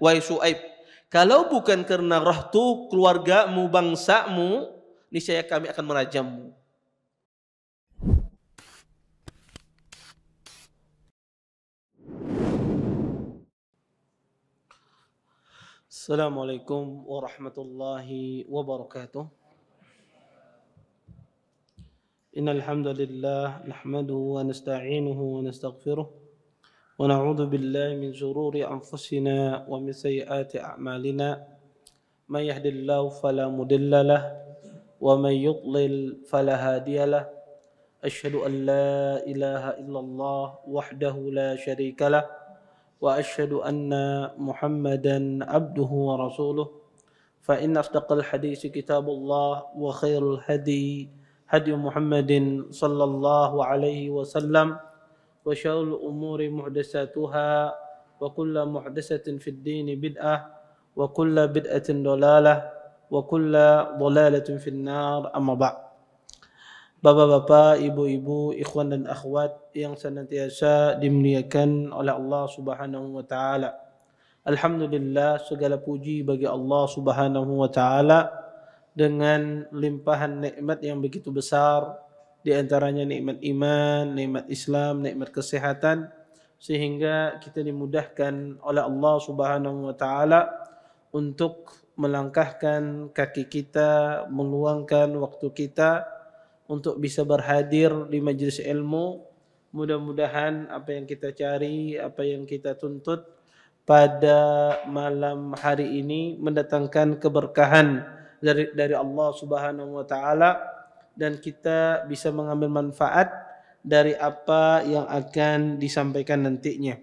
wahai Syuaib, kalau bukan karena rahtu keluargamu, bangsamu, niscaya kami akan merajammu. Assalamualaikum warahmatullahi wabarakatuh. Innal hamdalillah nahmaduhu wa nasta'inuhu wa nastaghfiruh wa na'udzu billahi min shururi anfusina wa min sayyiati a'malina. May yahdihillahu fala mudilla lahu wa may yudlil fala hadiya lahu. Asyhadu an la ilaha illallah wahdahu la syarika lahu wa asyhadu anna Muhammadan abduhu wa rasuluh. Fa inna asdaqal hadits kitabullah wa khairul hadi hadi Muhammadin sallallahu alaihi wasallam wa syarrul umuri muhdatsatuha wa kullu muhdatsatin fid din bid'ah wa kullu bid'atin dhalalah wa kullu dhalalatin fin nar. Amma ba'd. Bapak-bapak, ibu-ibu, ikhwan dan akhwat yang senantiasa dimuliakan oleh Allah Subhanahu wa taala. Alhamdulillah, segala puji bagi Allah Subhanahu wa taala dengan limpahan nikmat yang begitu besar, di antaranya nikmat iman, nikmat Islam, nikmat kesehatan, sehingga kita dimudahkan oleh Allah Subhanahu wa taala untuk melangkahkan kaki kita, meluangkan waktu kita untuk bisa berhadir di majelis ilmu. Mudah-mudahan apa yang kita cari, apa yang kita tuntut pada malam hari ini mendatangkan keberkahan dari Allah Subhanahu wa taala, dan kita bisa mengambil manfaat dari apa yang akan disampaikan nantinya.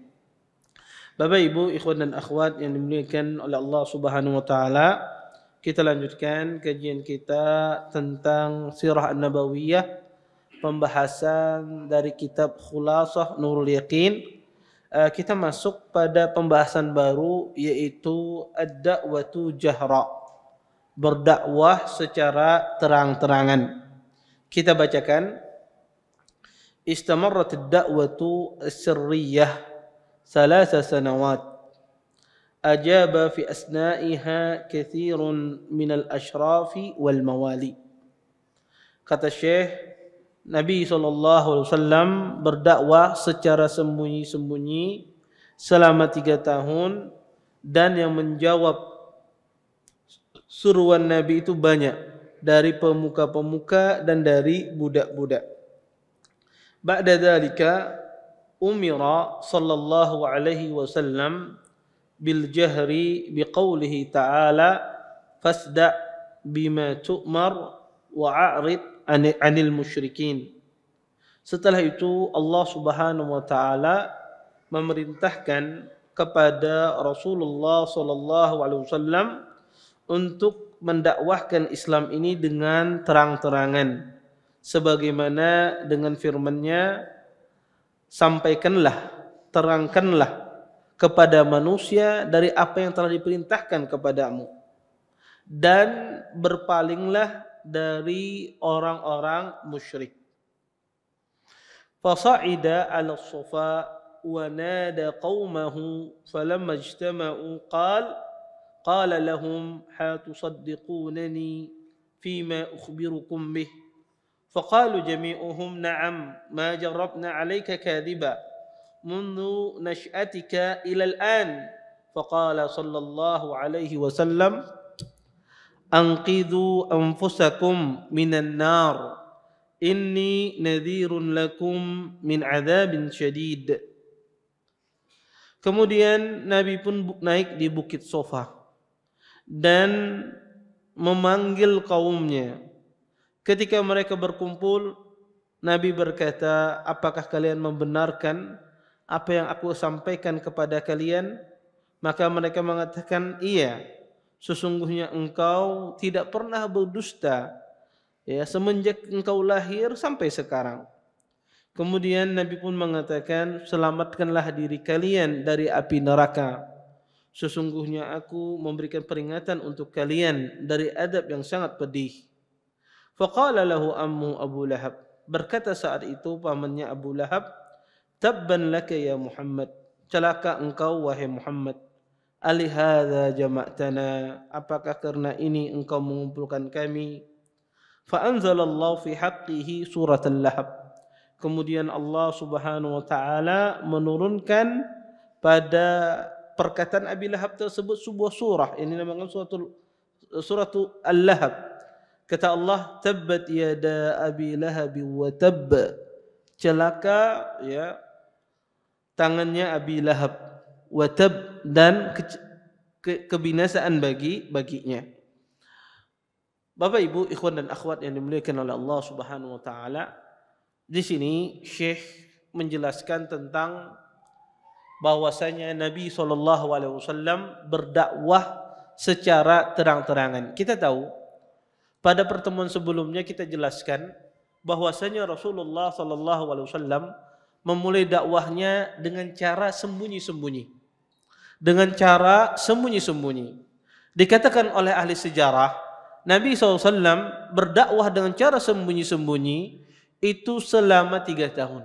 Bapak, Ibu, ikhwan dan akhwat yang dimuliakan oleh Allah Subhanahu wa taala, kita lanjutkan kajian kita tentang Sirah An-Nabawiyah, pembahasan dari kitab Khulasah Nurul Yaqin. Kita masuk pada pembahasan baru, yaitu Ad-Da'watu Jahra, berdakwah secara terang-terangan. Kita bacakan, Istamarrat ad-da'watu as-sirriyah 3 sanawat. Ajaba fi asna'iha kathirun minal ashrafi wal mawali. Kata Syekh, Nabi SAW berdakwah secara sembunyi-sembunyi selama 3 tahun, dan yang menjawab suruhan Nabi itu banyak, dari pemuka-pemuka dan dari budak-budak. Ba'da dzalika umira sallallahu alaihi wasallam bil jahri biqaulihi ta'ala fasda' bima tu'mar wa a'rid 'anil musyrikin. Setelah itu Allah Subhanahu wa taala memerintahkan kepada Rasulullah sallallahu alaihi wasallam untuk mendakwahkan Islam ini dengan terang-terangan, sebagaimana dengan firman-Nya, sampaikanlah, terangkanlah kepada manusia dari apa yang telah diperintahkan kepadamu, dan berpalinglah dari orang-orang musyrik. Fasa'ida 'ala as-safa wa nada qaumahu falamma ijtama'u qala lahum hatusaddiqunani fima ukhbirukum bih. Faqalu jami'uhum na'am ma jarrabna 'alayka kadhiba منذ نشأتك إلى الآن. فقال صلى الله عليه وسلم أنقذوا أنفسكم من النار إني نذير لكم من عذاب شديد. Kemudian Nabi pun naik di Bukit Sofa dan memanggil kaumnya. Ketika mereka berkumpul, Nabi berkata, apakah kalian membenarkan apa yang aku sampaikan kepada kalian? Maka mereka mengatakan, iya, sesungguhnya engkau tidak pernah berdusta, ya, semenjak engkau lahir sampai sekarang. Kemudian Nabi pun mengatakan, selamatkanlah diri kalian dari api neraka. Sesungguhnya aku memberikan peringatan untuk kalian dari adab yang sangat pedih. Faqala lahu ammu Abu Lahab. Berkata saat itu pamannya Abu Lahab, Tabban laka ya Muhammad, celaka engkau wahai Muhammad. alihadza jama'tana, apakah karena ini engkau mengumpulkan kami? Fa anzalallahu fi haqqihi surat al-Lahab. Kemudian Allah Subhanahu wa taala menurunkan pada perkataan Abi Lahab tersebut sebuah surah, ini namanya surat al-Lahab. Kata Allah, tabbat yada Abi Lahab wa tabb, celaka ya tangannya Abi Lahab, wa tabb, dan kebinasaan baginya. Bapak Ibu, ikhwan dan akhwat yang dimuliakan oleh Allah Subhanahu wa taala, di sini Syekh menjelaskan tentang bahwasanya Nabi SAW berdakwah secara terang-terangan. Kita tahu pada pertemuan sebelumnya kita jelaskan bahwasanya Rasulullah SAW memulai dakwahnya dengan cara sembunyi-sembunyi. Dengan cara sembunyi-sembunyi. Dikatakan oleh ahli sejarah, Nabi SAW berdakwah dengan cara sembunyi-sembunyi itu selama 3 tahun.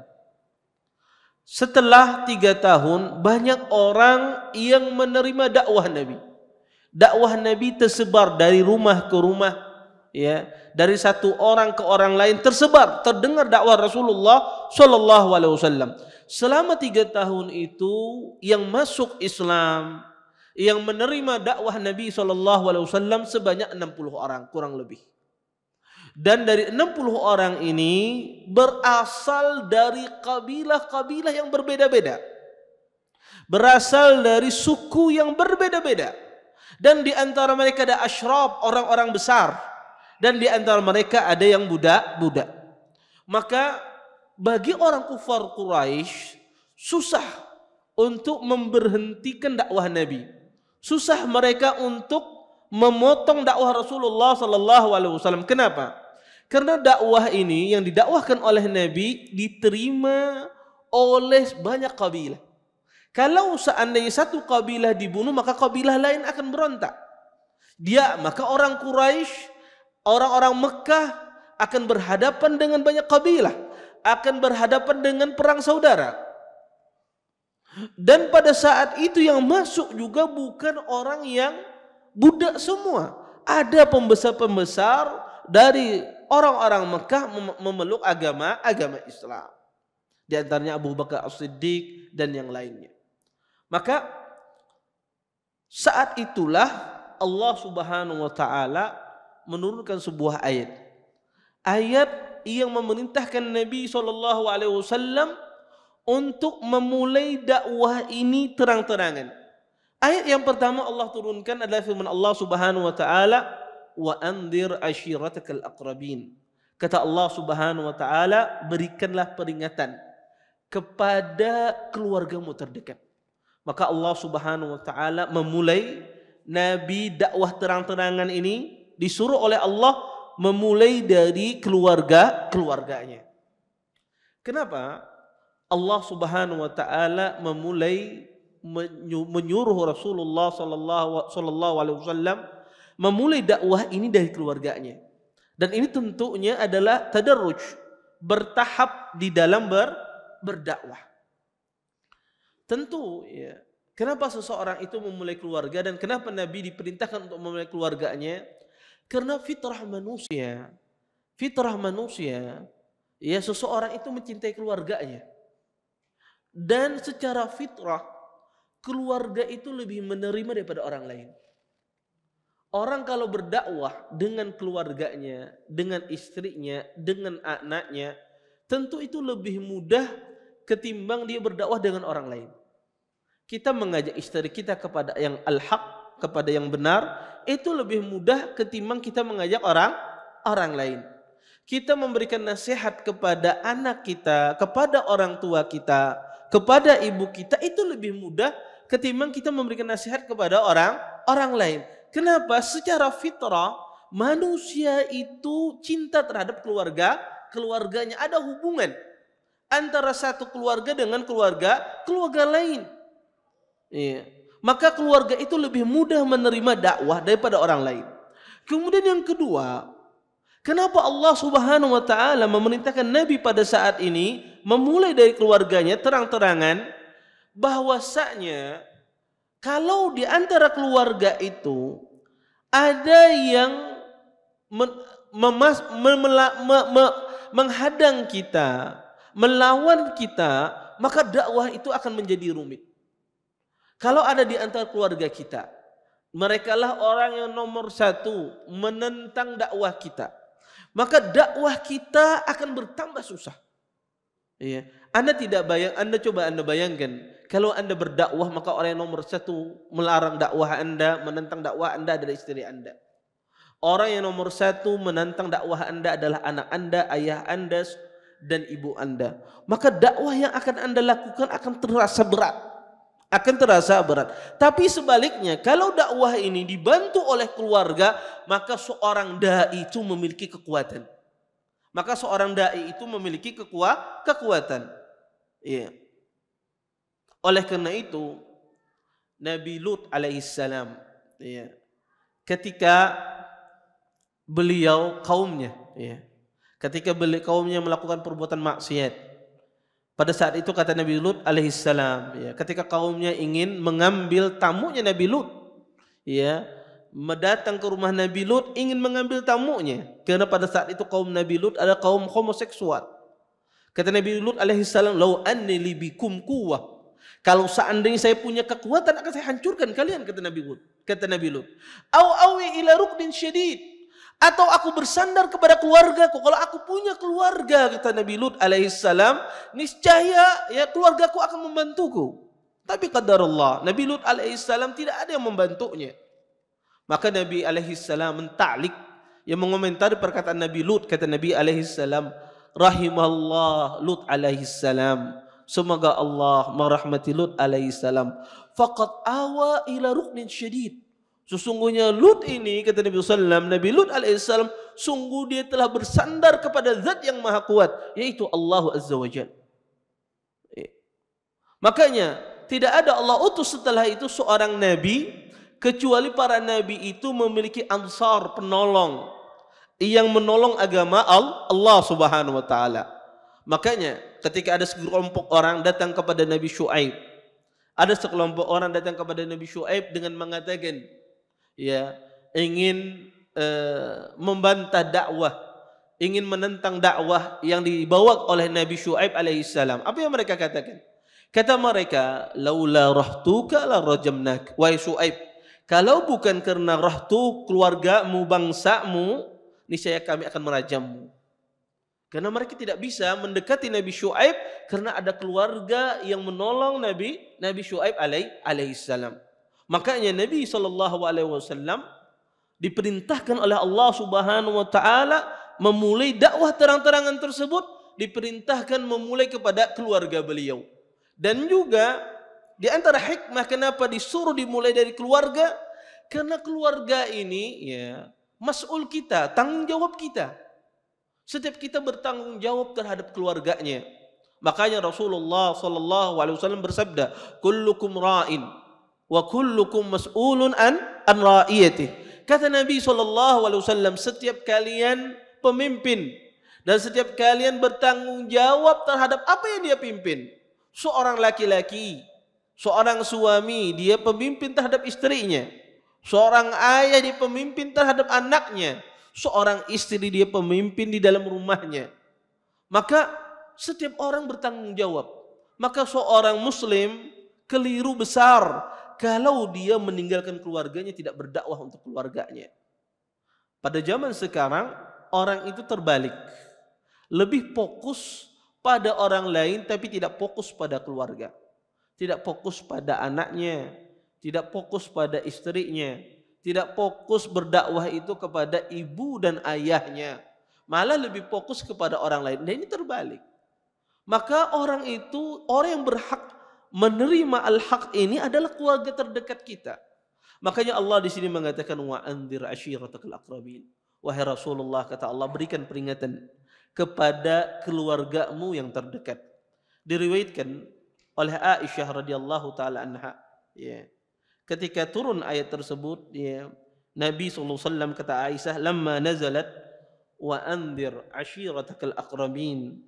Setelah 3 tahun, banyak orang yang menerima dakwah Nabi. Dakwah Nabi tersebar dari rumah ke rumah, ya, dari satu orang ke orang lain tersebar, terdengar dakwah Rasulullah SAW. Selama 3 tahun itu yang masuk Islam, yang menerima dakwah Nabi SAW sebanyak 60 orang kurang lebih. Dan dari 60 orang ini berasal dari kabilah-kabilah yang berbeda-beda. Berasal dari suku yang berbeda-beda. Dan di antara mereka ada asyraf, orang-orang besar. Dan di antara mereka ada yang budak-budak. Maka bagi orang kufar Quraisy susah untuk memberhentikan dakwah Nabi. Susah mereka untuk memotong dakwah Rasulullah SAW. Kenapa? Karena dakwah ini yang didakwahkan oleh Nabi diterima oleh banyak kabilah. Kalau seandainya satu kabilah dibunuh, maka kabilah lain akan berontak. Maka orang Quraisy, orang-orang Mekah akan berhadapan dengan banyak kabilah, akan berhadapan dengan perang saudara. Dan pada saat itu yang masuk juga bukan orang yang budak semua. Ada pembesar-pembesar dari orang-orang Mekah memeluk agama Islam. Di antaranya Abu Bakar As-Siddiq dan yang lainnya. Maka saat itulah Allah Subhanahu wa taala menurunkan sebuah ayat. Ayat yang memerintahkan Nabi SAW untuk memulai dakwah ini terang-terangan. Ayat yang pertama Allah turunkan adalah firman Allah Subhanahu wa taala, wa anzir ashiratakal aqrabin. Kata Allah Subhanahu wa taala, berikanlah peringatan kepada keluargamu terdekat. Maka Allah Subhanahu wa taala memulai Nabi dakwah terang-terangan ini disuruh oleh Allah memulai dari keluarganya. Kenapa Allah Subhanahu wa taala menyuruh Rasulullah sallallahu alaihi wasallam memulai dakwah ini dari keluarganya? Dan ini tentunya adalah tadarruj, bertahap di dalam berdakwah. Tentu ya, kenapa seseorang itu memulai keluarga dan kenapa Nabi diperintahkan untuk memulai keluarganya? Karena fitrah manusia, ya, seseorang itu mencintai keluarganya. Dan secara fitrah, keluarga itu lebih menerima daripada orang lain. Orang kalau berdakwah dengan keluarganya, dengan istrinya, dengan anaknya, tentu itu lebih mudah ketimbang dia berdakwah dengan orang lain. Kita mengajak istri kita kepada yang al-haq, kepada yang benar, itu lebih mudah ketimbang kita mengajak orang lain. Kita memberikan nasihat kepada anak kita, kepada orang tua kita, kepada ibu kita, itu lebih mudah ketimbang kita memberikan nasihat kepada orang lain. Kenapa? Secara fitrah manusia itu cinta terhadap keluarganya. Ada hubungan antara satu keluarga dengan keluarga lain. Iya. Maka keluarga itu lebih mudah menerima dakwah daripada orang lain. Kemudian yang kedua, kenapa Allah Subhanahu wa taala memerintahkan Nabi pada saat ini memulai dari keluarganya terang-terangan? Bahwasanya Kalau di antara keluarga itu ada yang menghadang kita, melawan kita, maka dakwah itu akan menjadi rumit. Kalau ada di antara keluarga kita, merekalah orang yang nomor satu menentang dakwah kita, maka dakwah kita akan bertambah susah. Iya. Anda coba bayangkan, kalau Anda berdakwah maka orang yang nomor satu melarang dakwah Anda, menentang dakwah Anda adalah istri Anda. Orang yang nomor satu menentang dakwah Anda adalah anak Anda, ayah Anda, dan ibu Anda. Maka dakwah yang akan Anda lakukan akan terasa berat. Tapi sebaliknya, kalau dakwah ini dibantu oleh keluarga, maka seorang dai itu memiliki kekuatan. Kekuatan. Iya. Oleh karena itu, Nabi Lut alaihissalam, iya, ketika beliau kaumnya, iya, kaumnya melakukan perbuatan maksiat, pada saat itu kata Nabi Lut alaihissalam, ya, ketika kaumnya ingin mengambil tamunya Nabi Lut, ya, mendatang ke rumah Nabi Lut ingin mengambil tamunya, karena pada saat itu kaum Nabi Lut adalah kaum homoseksual. Kata Nabi Lut alaihissalam, "Lau anni li bikum quwwah." Kalau seandainya saya punya kekuatan akan saya hancurkan kalian, kata Nabi Lut. "Au awi ila ruknin syadid." Atau aku bersandar kepada keluargaku. Kalau aku punya keluarga, kata Nabi Lut alaihissalam, niscaya ya keluargaku akan membantuku. Tapi qadarullah, Nabi Lut alaihissalam tidak ada yang membantunya. Maka Nabi alaihissalam mentaklik, yang mengomentari perkataan Nabi Lut, kata Nabi alaihissalam, rahimallah Lut alaihissalam, semoga Allah merahmati Lut alaihissalam, faqad awa ila ruknin syadid. Sesungguhnya Lut ini, kata Nabi sallam, Nabi Lut alaihissalam, sungguh dia telah bersandar kepada zat yang maha kuat, yaitu Allah azza wa jalla. Makanya tidak ada Allah utus setelah itu seorang nabi kecuali para nabi itu memiliki ansar, penolong yang menolong agama Allah Subhanahu wa taala. Makanya ketika ada sekelompok orang datang kepada Nabi Syuaib, dengan mengatakan, ya, ingin membantah dakwah, ingin menentang dakwah yang dibawa oleh Nabi Syuaib alaihissalam. Apa yang mereka katakan? Kata mereka, laula rahtuka la rajamnak. Wahai Syuaib, kalau bukan karena rahtu, keluargamu, bangsamu, niscaya kami akan merajammu. Karena mereka tidak bisa mendekati Nabi Syuaib karena ada keluarga yang menolong Nabi Syuaib alaihissalam. Makanya Nabi SAW diperintahkan oleh Allah Subhanahu wa taala memulai dakwah terang-terangan tersebut, diperintahkan memulai kepada keluarga beliau. Dan juga di antara hikmah kenapa disuruh dimulai dari keluarga, karena keluarga ini, ya, mas'ul kita, tanggung jawab kita. Setiap kita bertanggung jawab terhadap keluarganya. Makanya Rasulullah SAW bersabda, kullukum ra'in wa kullukum mas'ulun an ra'iyatih. Kata Nabi SAW, setiap kalian pemimpin dan setiap kalian bertanggung jawab terhadap apa yang dia pimpin. Seorang laki-laki, seorang suami, dia pemimpin terhadap istrinya. Seorang ayah, dia pemimpin terhadap anaknya. Seorang istri, dia pemimpin di dalam rumahnya. Maka setiap orang bertanggung jawab. Maka seorang muslim keliru besar kalau dia meninggalkan keluarganya, tidak berdakwah untuk keluarganya. Pada zaman sekarang orang itu terbalik, lebih fokus pada orang lain tapi tidak fokus pada keluarga, tidak fokus pada anaknya, tidak fokus pada istrinya, tidak fokus berdakwah itu kepada ibu dan ayahnya, malah lebih fokus kepada orang lain. Dan ini terbalik. Maka orang yang berhak menerima al-haq ini adalah keluarga terdekat kita. Makanya Allah di sini mengatakan wa anzir ashiratakal aqrabin. Wahai Rasulullah, kata Allah, berikan peringatan kepada keluargamu yang terdekat. Diriwayatkan oleh Aisyah radhiyallahu taala anha, ya, ketika turun ayat tersebut, ya, Nabi SAW kata Aisyah, lamma nazalat wa anzir ashiratakal aqrabin,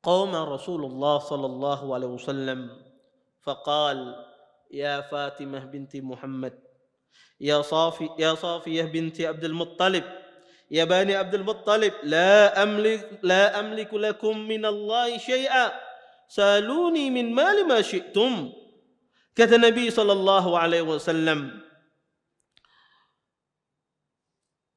qama Rasulullah sallallahu alaihi wasallam faqal ya Fatimah binti Muhammad, ya Safiyah binti Abdul Muttalib, ya Bani Abdul Muttalib, la amliku lakum min Allah syai'a, saluni min mali ma syi'tum. Kata Nabi sallallahu alaihi wasallam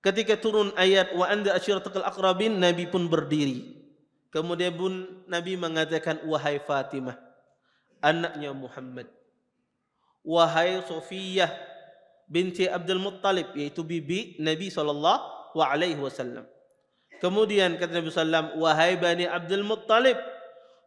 ketika turun ayat wa anda asyiratakal aqrabin, Nabi pun berdiri. Kemudian pun Nabi mengatakan, wahai Fatimah, anaknya Muhammad, wahai Safiyah binti Abdul Muttalib, yaitu bibi Nabi sallallahu alaihi wasallam. Kemudian kata Nabi sallam, wahai Bani Abdul Muttalib,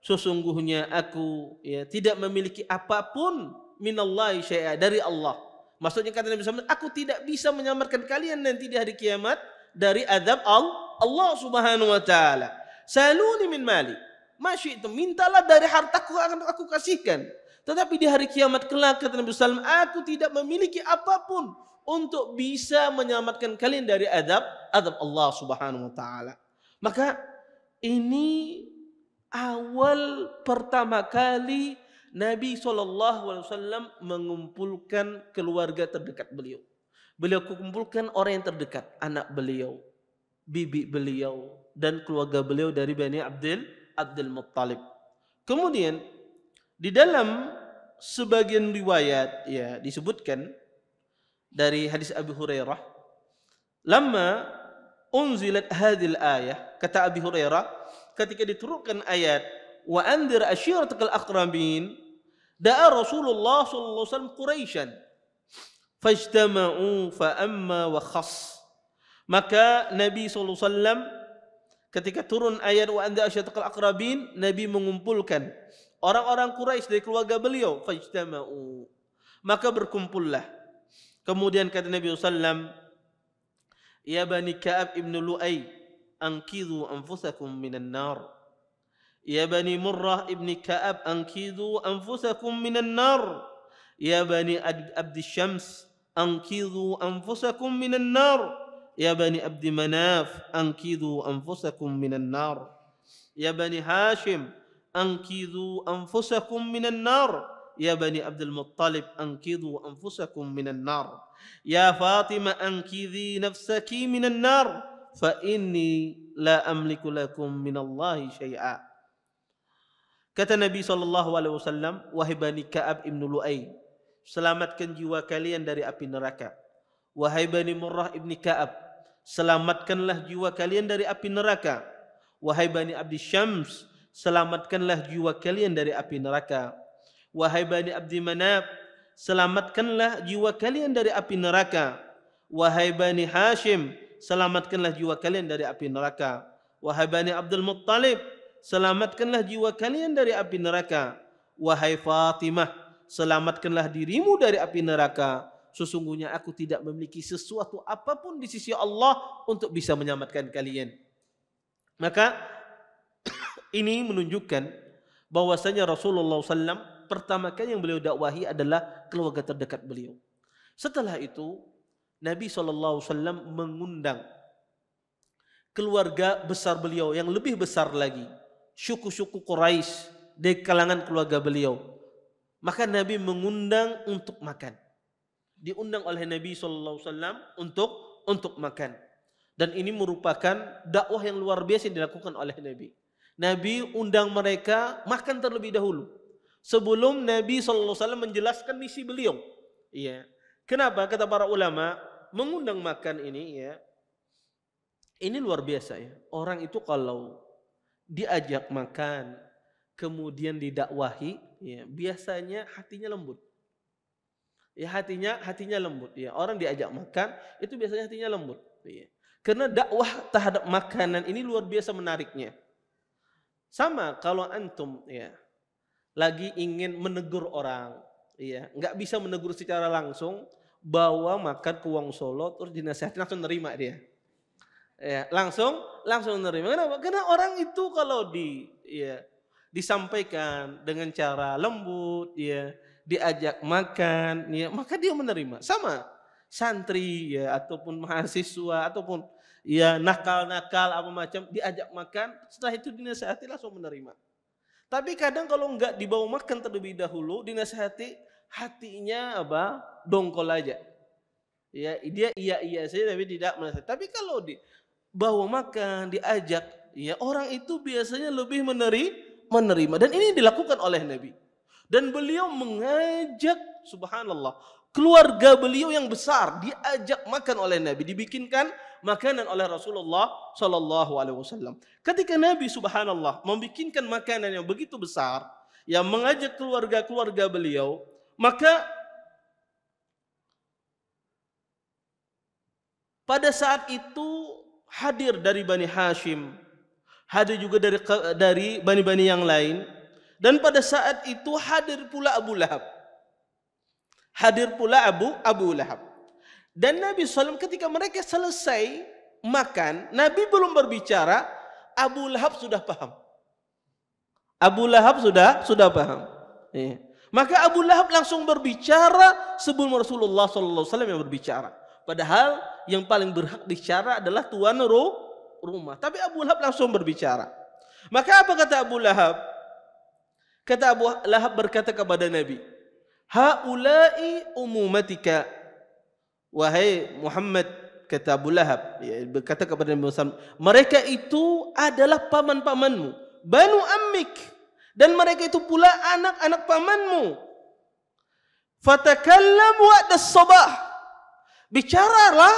sesungguhnya aku tidak memiliki apapun minallahi syai'a, dari Allah. Maksudnya kata Nabi sallam, aku tidak bisa menyelamatkan kalian nanti di hari kiamat dari azab Allah Subhanahu wa taala. Saluni min mali ma syi'tum, mintalah dari hartaku akan aku kasihkan. Tetapi di hari kiamat kelak kata Nabi sallam, aku tidak memiliki apapun untuk bisa menyelamatkan kalian dari azab Allah Subhanahu wa taala. Maka ini awal pertama kali Nabi SAW mengumpulkan keluarga terdekat beliau. Beliau kumpulkan orang yang terdekat, anak beliau, bibi beliau, dan keluarga beliau dari Bani Abdul Muttalib. Kemudian di dalam sebagian riwayat disebutkan dari hadis Abu Hurairah, lamma unzilat hadhil ayah, kata Abu Hurairah, ketika diturunkan ayat wa anzir ashiratakal aqrabin, da'a Rasulullah sallallahu alaihi wasallam Quraisyan fajtama'u fa amma wa khas. Maka Nabi sallallahu alaihi wasallam ketika turun ayat wa anzir ashiratakal aqrabin, Nabi mengumpulkan orang-orang Quraisy dari keluarga beliau, fajtama'u, maka berkumpullah. Kemudian kata Nabi sallallahu alaihi wasallam, ya Bani Ka'ab ibn Lu'ay, anqidhu anfusakum minan nar. Ya Bani Murrah ibn Ka'ab, anqidhu anfusakum minan nar. Ya Bani Abdi Syams, anqidhu anfusakum minan nar. Ya Bani Abdi Manaf, anqidhu anfusakum minan nar. Ya Bani Hashim, anqidhu anfusakum minan nar. Ya Bani Abdul Muttalib, anqidhu anfusakum minan nar. Ya Fatimah, anqidhi nafsaki minan nar, fa inni la amliku lakum minallahi syai'a. Kata Nabi SAW, wahai Bani Ka'ab ibn Lu'ay, selamatkan jiwa kalian dari api neraka. Wahai Bani Murrah ibn Ka'ab, selamatkanlah jiwa kalian dari api neraka. Wahai Bani Abdi Syams, selamatkanlah jiwa kalian dari api neraka. Wahai Bani Abdi Manaf, selamatkanlah jiwa kalian dari api neraka. Wahai Bani Hashim, selamatkanlah jiwa kalian dari api neraka. Wahai Bani Abdul Muttalib, selamatkanlah jiwa kalian dari api neraka. Wahai Fatimah, selamatkanlah dirimu dari api neraka. Sesungguhnya aku tidak memiliki sesuatu apapun di sisi Allah untuk bisa menyelamatkan kalian. Maka ini menunjukkan bahwasanya Rasulullah SAW pertama kali yang beliau dakwahi adalah keluarga terdekat beliau. Setelah itu Nabi SAW mengundang keluarga besar beliau yang lebih besar lagi, suku-suku Quraisy dari kalangan keluarga beliau. Maka Nabi mengundang untuk makan. Diundang oleh Nabi SAW untuk makan. Dan ini merupakan dakwah yang luar biasa yang dilakukan oleh Nabi. Nabi undang mereka makan terlebih dahulu, sebelum Nabi SAW menjelaskan misi beliau. Iya. Kenapa? Kata para ulama, mengundang makan ini ini luar biasa ya. Orang itu kalau diajak makan, kemudian didakwahi, biasanya hatinya lembut. Ya hatinya lembut. Ya, orang diajak makan itu biasanya hatinya lembut. Ya. Karena dakwah terhadap makanan ini luar biasa menariknya. Sama kalau antum lagi ingin menegur orang, nggak bisa menegur secara langsung, bawa makan ke Wong Solo terus dinasihati langsung nerima dia. Langsung nerima. Kenapa? Karena orang itu kalau disampaikan dengan cara lembut, diajak makan, maka dia menerima. Sama santri ataupun mahasiswa ataupun nakal-nakal apa macam, diajak makan, setelah itu dinasihati langsung menerima. Tapi kadang kalau enggak dibawa makan terlebih dahulu, dinasihati hatinya apa? Dongkol aja. Ya, dia iya saja tapi tidak merasa. Tapi kalau bawa makan, diajak, ya orang itu biasanya lebih menerima. Dan ini dilakukan oleh Nabi. Dan beliau mengajak, subhanallah, keluarga beliau yang besar diajak makan oleh Nabi, dibikinkan makanan oleh Rasulullah sallallahu alaihi wasallam. Ketika Nabi subhanallah membikinkan makanan yang begitu besar, yang mengajak keluarga-keluarga beliau, maka pada saat itu hadir dari Bani Hashim, hadir juga dari bani-bani yang lain, dan pada saat itu hadir pula Abu Lahab. Hadir pula Abu Lahab. Dan Nabi SAW ketika mereka selesai makan, Nabi belum berbicara, Abu Lahab sudah paham. Abu Lahab sudah paham. Ya. Maka Abu Lahab langsung berbicara sebelum Rasulullah SAW yang berbicara. Padahal yang paling berhak bicara adalah tuan rumah. Tapi Abu Lahab langsung berbicara. Maka apa kata Abu Lahab? Kata Abu Lahab berkata kepada Nabi, haula'i umumatika, wahai Muhammad, kata Abu Lahab, ya, berkata kepada Nabi Muhammad, mereka itu adalah paman-pamanmu, banu ammik, dan mereka itu pula anak-anak pamanmu. Fatakallam wa'da as-sabah, bicaralah,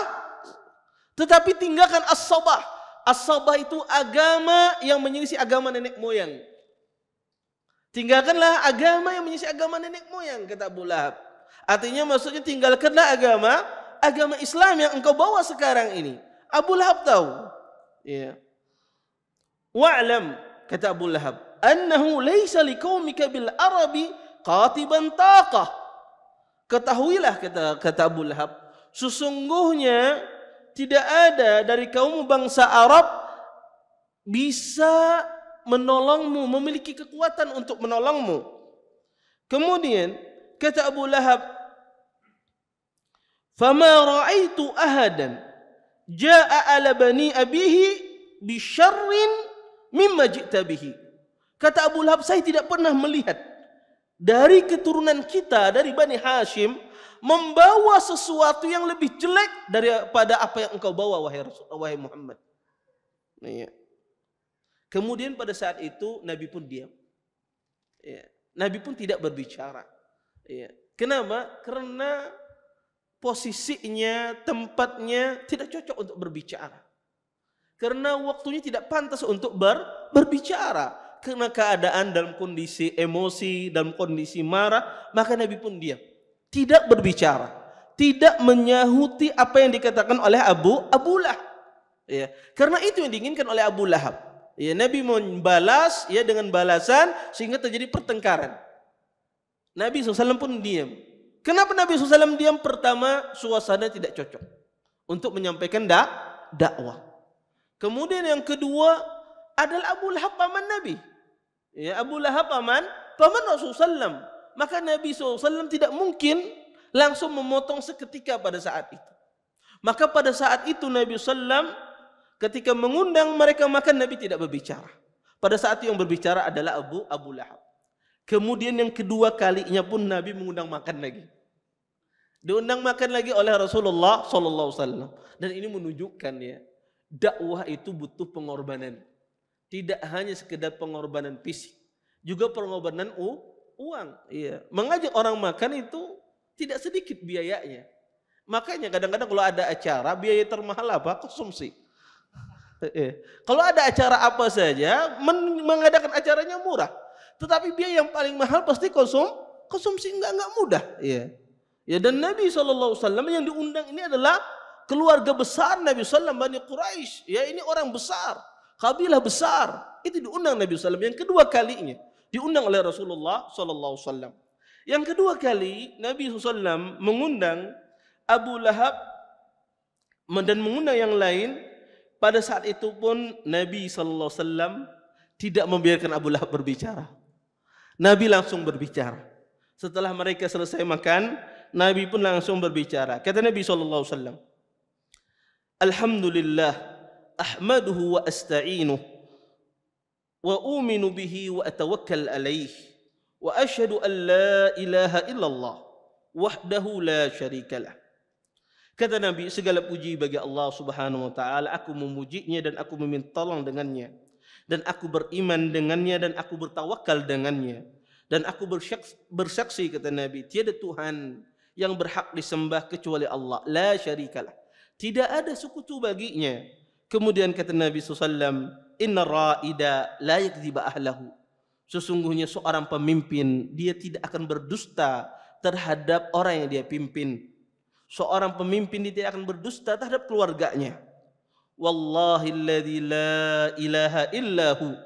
tetapi tinggalkan as-sabah. As-sabah itu agama yang menyelisih agama nenek moyang. Tinggalkanlah agama yang menyelisih agama nenek moyang, kata Abu Lahab. Artinya maksudnya tinggalkanlah agama Islam yang engkau bawa sekarang ini. Abu Lahab tahu. Ya. Wa'lam, kata Abu Lahab, annahu laysa liqaumika bil arabi qatiban taqah. Ketahuilah, kata Abu Lahab, sesungguhnya tidak ada dari kaum bangsa Arab bisa menolongmu, memiliki kekuatan untuk menolongmu. Kemudian kata Abu Lahab, fama ra'aitu ahadan jaa'a ala bani abihi bi syarrin mimma ji'ta bihi. Kata Abu Lahab, saya tidak pernah melihat dari keturunan kita, dari Bani Hashim, membawa sesuatu yang lebih jelek daripada apa yang engkau bawa, wahai Muhammad. Ya. Kemudian pada saat itu Nabi pun diam. Ya. Nabi pun tidak berbicara. Ya. Kenapa? Karena posisinya, tempatnya tidak cocok untuk berbicara. Karena waktunya tidak pantas untuk berbicara. Karena keadaan dalam kondisi emosi, dalam kondisi marah, maka Nabi pun diam. Tidak berbicara. Tidak menyahuti apa yang dikatakan oleh Abu Lahab. Ya. Karena itu yang diinginkan oleh Abu Lahab. Ya, Nabi membalas ya dengan balasan sehingga terjadi pertengkaran. Nabi SAW pun diam. Kenapa Nabi SAW diam? Pertama, suasana tidak cocok untuk menyampaikan dakwah. Kemudian yang kedua adalah Abu Lahab paman Nabi. Ya, Abu Lahab paman Rasulullah SAW. Maka Nabi SAW tidak mungkin langsung memotong seketika pada saat itu. Maka pada saat itu Nabi SAW ketika mengundang mereka makan, Nabi tidak berbicara. Pada saat itu yang berbicara adalah Abu Lahab. Kemudian yang kedua kalinya pun Nabi mengundang makan lagi. Diundang makan lagi oleh Rasulullah SAW. Dan ini menunjukkan ya, dakwah itu butuh pengorbanan. Tidak hanya sekedar pengorbanan fisik, juga pengorbanan uang. Iya. Mengajak orang makan itu tidak sedikit biayanya. Makanya kadang-kadang kalau ada acara, biaya termahal apa? Konsumsi. Kalau ada acara apa saja, mengadakan acaranya murah. Tetapi biaya yang paling mahal pasti konsumsi enggak mudah. Ya. Ya, dan Nabi SAW yang diundang ini adalah keluarga besar Nabi SAW, Bani Quraisy. Ya, ini orang besar, kabilah besar. Itu diundang Nabi SAW. Yang kedua kalinya diundang oleh Rasulullah SAW. Yang kedua kali Nabi SAW mengundang Abu Lahab dan mengundang yang lain. Pada saat itu pun Nabi SAW tidak membiarkan Abu Lahab berbicara. Nabi langsung berbicara. Setelah mereka selesai makan, Nabi pun langsung berbicara. Kata Nabi SAW, Alhamdulillah, ahmaduhu wa asta'inuh, wa uminu bihi wa atawakkal alaih, wa asyhadu an la ilaha illallah wahdahu la syarikalah. Kata Nabi, segala puji bagi Allah Subhanahu wa taala, aku memujinya dan aku meminta tolong dengannya, dan aku beriman dengannya dan aku bertawakal dengannya, dan aku bersaksi kata Nabi, tiada Tuhan yang berhak disembah kecuali Allah, la syarikalah, tidak ada sekutu baginya. Kemudian kata Nabi SAW, inna ra'ida la yakdziba ahlahu, sesungguhnya seorang pemimpin dia tidak akan berdusta terhadap orang yang dia pimpin. Seorang pemimpin dia tidak akan berdusta terhadap keluarganya. Wallahi alladzi la ilaha illahu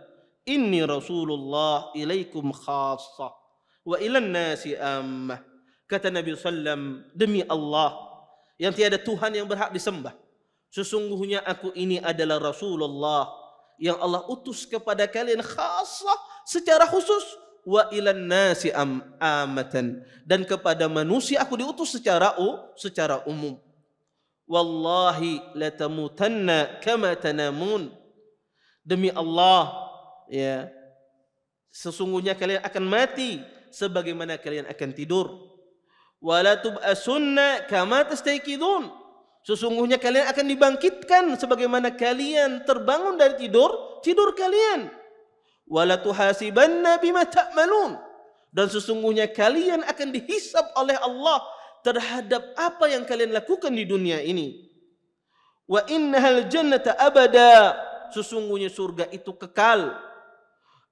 inni rasulullah ilaikum khassah wa ilan nasi ammah. Kata Nabi SAW, demi Allah yang tiada Tuhan yang berhak disembah, sesungguhnya aku ini adalah Rasulullah yang Allah utus kepada kalian khassah, secara khusus, wa ilan nasi amatan, dan kepada manusia aku diutus secara umum. Wallahi latamutanna kama tanamun, demi Allah ya, sesungguhnya kalian akan mati sebagaimana kalian akan tidur. Wala tub'asunna kama tastayqidun, sesungguhnya kalian akan dibangkitkan sebagaimana kalian terbangun dari tidur kalian. Wala tuhasibanna bima ta'malun, dan sesungguhnya kalian akan dihisab oleh Allah terhadap apa yang kalian lakukan di dunia ini. Wa innahal jannata abada, sesungguhnya surga itu kekal.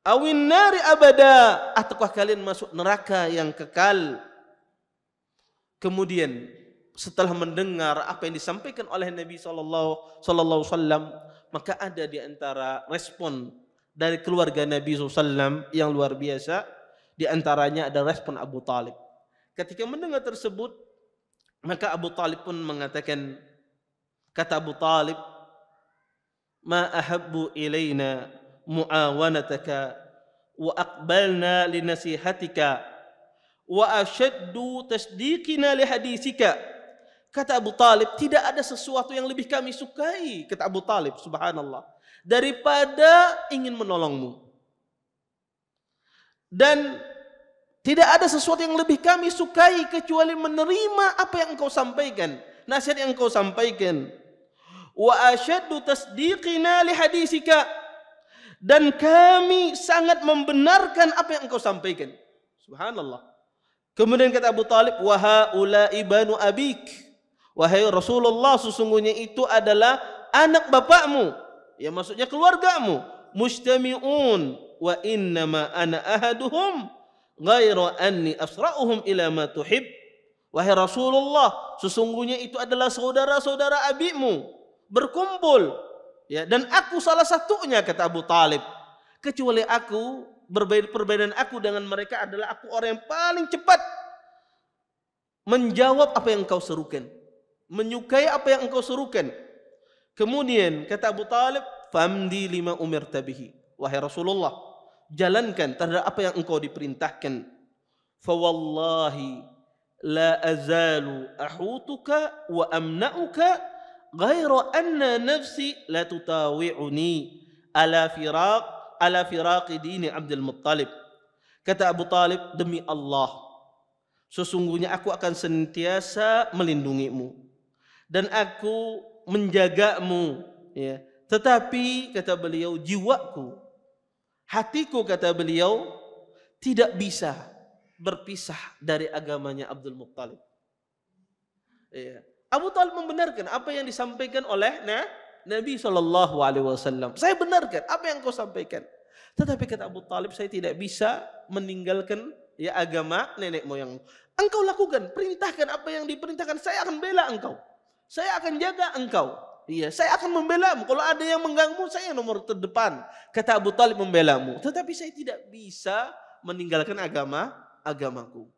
Awin nari abada, ataukah kalian masuk neraka yang kekal. Kemudian setelah mendengar apa yang disampaikan oleh Nabi sallallahu alaihi wasallam, maka ada di antara respon dari keluarga Nabi SAW yang luar biasa. Di antaranya ada respon Abu Talib. Ketika mendengar tersebut, maka Abu Talib pun mengatakan, kata Abu Talib, ma ahabbu ilaina muawanataka wa aqbalna linasihatika wa ashaddu tasdiqina lihadisika. Kata Abu Talib, tidak ada sesuatu yang lebih kami sukai, kata Abu Talib, subhanallah, daripada ingin menolongmu. Dan tidak ada sesuatu yang lebih kami sukai kecuali menerima apa yang engkau sampaikan, nasihat yang engkau sampaikan. Wa asyaddu tasdiqina li hadisika, dan kami sangat membenarkan apa yang engkau sampaikan. Subhanallah. Kemudian kata Abu Talib, wa haula'i banu abik, wahai Rasulullah, sesungguhnya itu adalah anak bapakmu, ya maksudnya keluargamu. Mujtami'un wa innama ana ahaduhum ghairu anni asra'uhum ila ma tuhib. Wahai Rasulullah, sesungguhnya itu adalah saudara-saudara abimu berkumpul, ya, dan aku salah satunya, kata Abu Talib. Kecuali aku, perbedaan aku dengan mereka adalah aku orang yang paling cepat menjawab apa yang engkau serukan, menyukai apa yang engkau serukan. Kemudian kata Abu Talib, famdi lima umirta bihi, wahai Rasulullah, jalankan terhadap apa yang engkau diperintahkan. Fa wallahi la azalu ahutuka wa amna'uka ghairu anna nafsi la tutawi'uni ala firaqi dini Abdul Muttalib. Kata Abu Talib, demi Allah, sesungguhnya aku akan senantiasa melindungimu dan aku menjagamu, ya. Tetapi kata beliau, jiwaku, hatiku, kata beliau, tidak bisa berpisah dari agamanya Abdul Muttalib. Ya. Abu Talib membenarkan apa yang disampaikan oleh Nabi SAW. Saya benarkan apa yang kau sampaikan. Tetapi kata Abu Talib, saya tidak bisa meninggalkan, ya, agama nenek moyang. Engkau lakukan, perintahkan apa yang diperintahkan. Saya akan bela engkau. Saya akan jaga engkau. Iya, saya akan membelamu. Kalau ada yang mengganggu, saya nomor terdepan. Kata Abu Talib, membelamu. Tetapi saya tidak bisa meninggalkan agamaku.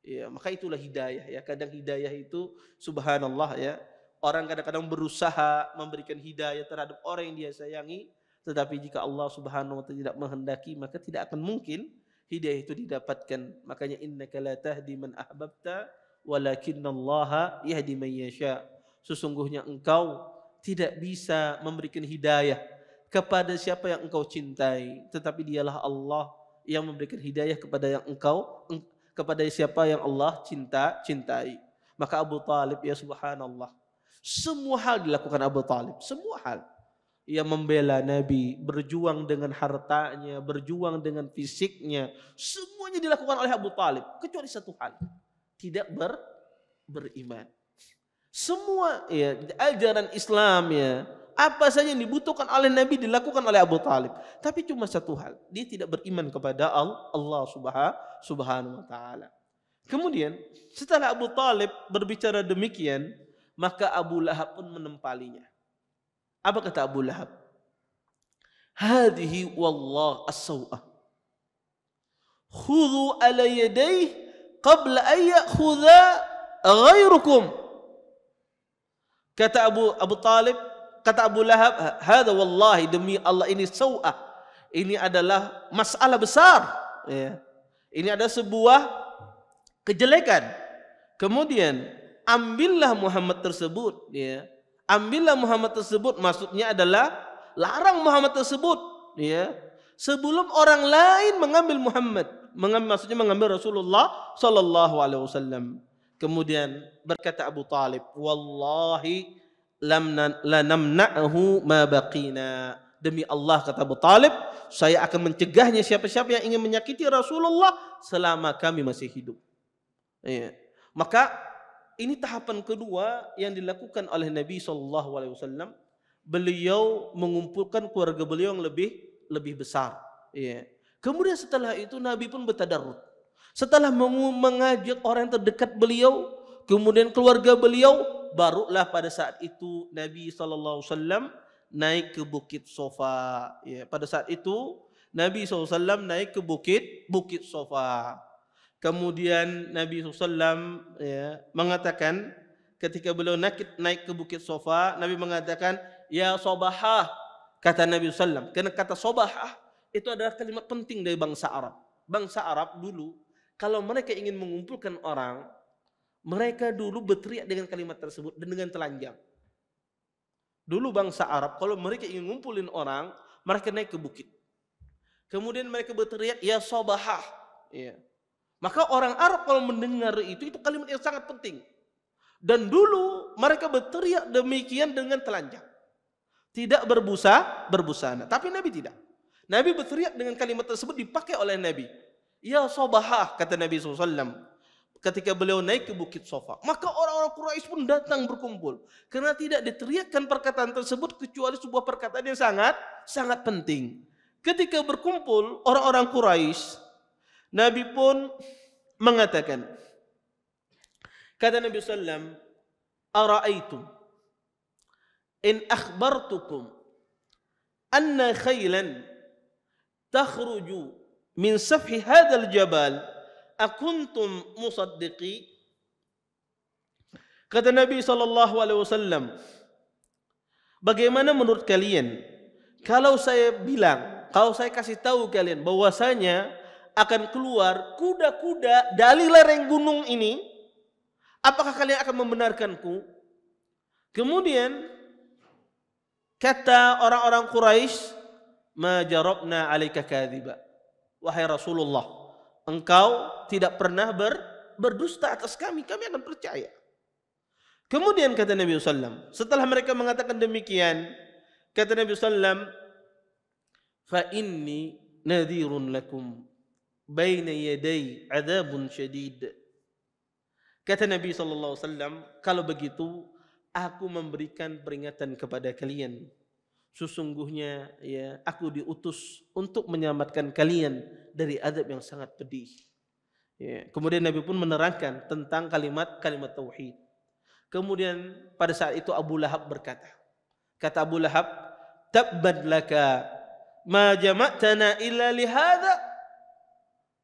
Ya, maka itulah hidayah, ya. Kadang hidayah itu subhanallah, ya. Orang kadang-kadang berusaha memberikan hidayah terhadap orang yang dia sayangi, tetapi jika Allah Subhanahu wa taala tidak menghendaki, maka tidak akan mungkin hidayah itu didapatkan. Makanya innaka la tahdi man ahbabta walakinallaha yahdi man yasha. Sesungguhnya engkau tidak bisa memberikan hidayah kepada siapa yang engkau cintai, tetapi dialah Allah yang memberikan hidayah kepada yang kepada siapa yang Allah cintai. Maka Abu Talib, ya subhanallah, semua hal dilakukan Abu Talib, semua hal. Ia membela Nabi, berjuang dengan hartanya, berjuang dengan fisiknya, semuanya dilakukan oleh Abu Talib, kecuali satu hal, tidak beriman. Semua ya ajaran Islam ya, apa saja yang dibutuhkan oleh Nabi dilakukan oleh Abu Talib. Tapi cuma satu hal, dia tidak beriman kepada Allah Subhanahu wa taala. Kemudian setelah Abu Talib berbicara demikian, maka Abu Lahab pun menempalinya. Apa kata Abu Lahab? Hadhihi wallah as-saw'ah. Khudhu ala yadayhi qabla an ya'khudha ghairukum. Kata Abu Talib, kata Abu Lahab, hadza wallahi, demi Allah ini saw'ah. Ini adalah masalah besar, ya. Ini ada sebuah kejelekan. Kemudian ambillah Muhammad tersebut, ya. Ambillah Muhammad tersebut, maksudnya adalah larang Muhammad tersebut, ya, sebelum orang lain mengambil Muhammad, maksudnya mengambil Rasulullah sallallahu alaihi wasallam. Kemudian berkata Abu Talib, wallahi la namna'hu ma baqina. Demi Allah, kata Abu Talib, saya akan mencegahnya siapa-siapa yang ingin menyakiti Rasulullah selama kami masih hidup. Ya. Maka ini tahapan kedua yang dilakukan oleh Nabi SAW. Beliau mengumpulkan keluarga beliau yang lebih besar. Ya. Kemudian setelah itu Nabi pun bertadarrud. Setelah mengajak orang yang terdekat beliau, kemudian keluarga beliau, barulah pada saat itu Nabi SAW naik ke Bukit Sofa. Ya. Pada saat itu Nabi SAW naik ke Bukit Sofa. Kemudian Nabi SAW ya, mengatakan ketika beliau naik ke Bukit Sofa, Nabi mengatakan, ya sobahah, kata Nabi SAW. Karena kata sobahah itu adalah kalimat penting dari bangsa Arab. Bangsa Arab dulu, kalau mereka ingin mengumpulkan orang, mereka dulu berteriak dengan kalimat tersebut dan dengan telanjang. Dulu bangsa Arab, kalau mereka ingin ngumpulin orang, mereka naik ke bukit. Kemudian mereka berteriak, ya sobahah. Ya. Maka orang Arab kalau mendengar itu kalimat yang sangat penting. Dan dulu mereka berteriak demikian dengan telanjang. Tidak berbusana. Tapi Nabi tidak. Nabi berteriak dengan kalimat tersebut dipakai oleh Nabi. Ya sobahah, kata Nabi SAW. Ketika beliau naik ke Bukit Sofa. Maka orang-orang Quraisy pun datang berkumpul. Karena tidak diteriakkan perkataan tersebut kecuali sebuah perkataan yang sangat penting. Ketika berkumpul orang-orang Quraisy, Nabi pun mengatakan, kata Nabi SAW, ara'aitum in akhbartukum anna khaylan takhruju min safhi hadzal jabal akuntum musaddiqi. Kata Nabi SAW, bagaimana menurut kalian kalau saya kasih tahu kalian bahwasanya akan keluar kuda-kuda dari lereng gunung ini, apakah kalian akan membenarkanku? Kemudian kata orang-orang Quraisy, ma jarabna 'alaika kadziba. Wahai Rasulullah, engkau tidak pernah berdusta atas kami akan percaya. Kemudian kata Nabi SAW, setelah mereka mengatakan demikian, kata Nabi SAW, fa inni nadhirun lakum baina yaday adzabun syadid. Kata Nabi SAW, kalau begitu aku memberikan peringatan kepada kalian. Sesungguhnya ya, aku diutus untuk menyelamatkan kalian dari azab yang sangat pedih. Ya. Kemudian Nabi pun menerangkan tentang kalimat tauhid. Kemudian pada saat itu Abu Lahab berkata, kata Abu Lahab, tabbat laka ma jama'tana illa lihadza.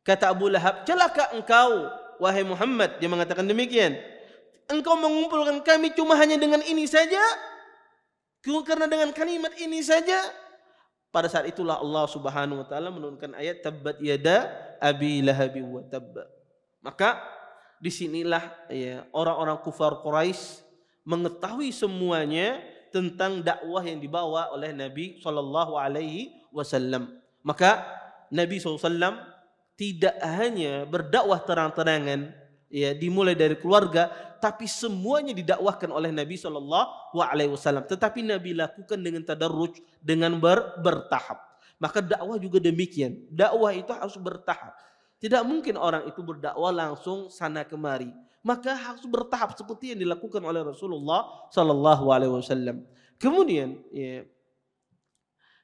Kata Abu Lahab, celaka engkau wahai Muhammad. Dia mengatakan demikian, engkau mengumpulkan kami cuma hanya dengan ini saja, karena dengan kalimat ini saja. Pada saat itulah Allah Subhanahu wa taala menurunkan ayat tabbat yada abi lahabi wa tabba. Maka disinilah ya, orang-orang kufar Quraisy mengetahui semuanya tentang dakwah yang dibawa oleh Nabi SAW. Maka Nabi SAW tidak hanya berdakwah terang-terangan, ya, dimulai dari keluarga, tapi semuanya didakwahkan oleh Nabi Shallallahu Alaihi Wasallam. Tetapi Nabi lakukan dengan tadarruj, dengan bertahap. Maka dakwah juga demikian. Dakwah itu harus bertahap. Tidak mungkin orang itu berdakwah langsung sana kemari. Maka harus bertahap seperti yang dilakukan oleh Rasulullah Shallallahu Alaihi Wasallam. Kemudian, ya,